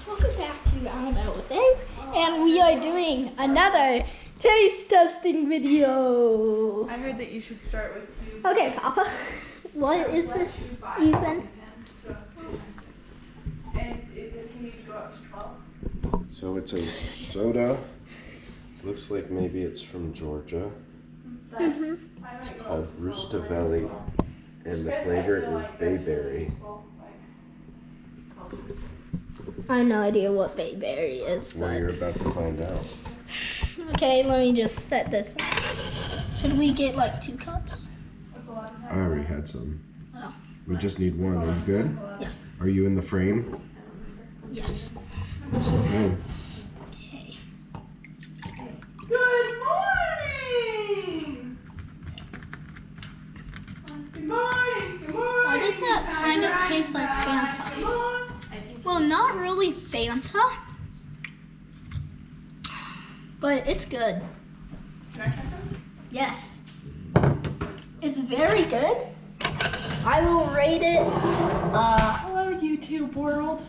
Welcome back to I Don't Know a Thing, and we are doing another taste testing video. I heard that you should start with you. Okay, Papa, what is this even? And it doesn't need to go up to 12. So it's a soda. Looks like maybe it's from Georgia. It's called Rustavelli, and the flavor is bayberry. I have no idea what bayberry is, Well, but you're about to find out. okay, let me just set this up. Should we get like 2 cups? I already had some. Oh, We just need one. Are you good? yeah. Are you in the frame? Yes. Okay. Okay. Good morning! Good morning! Good morning! Why does that kind of taste like Fanta? Well, not really Fanta, but it's good. Can I try some? Yes. It's very good. I will rate it, Hello, YouTube world.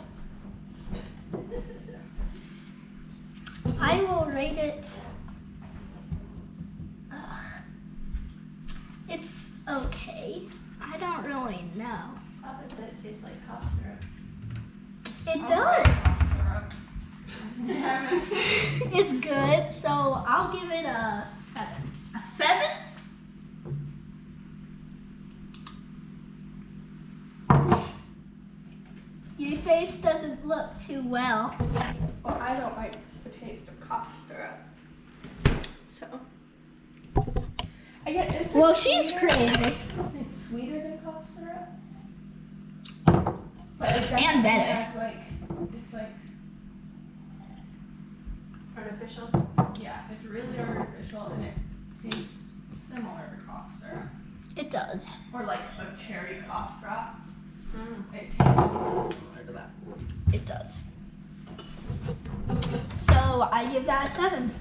I will rate it, it's okay. I don't really know. Papa said it tastes like cough syrup. It does. It's good, so I'll give it a 7. A 7? Your face doesn't look too well. Well, I don't like the taste of cough syrup. So. I get it's Well, like she's sweeter. crazy. It's sweeter than cough syrup. But it And definitely better. has it's like artificial. Yeah, it's really artificial and it tastes similar to cough syrup. It does. Or like a cherry cough drop. It tastes really similar to that. It does. So I give that a 7.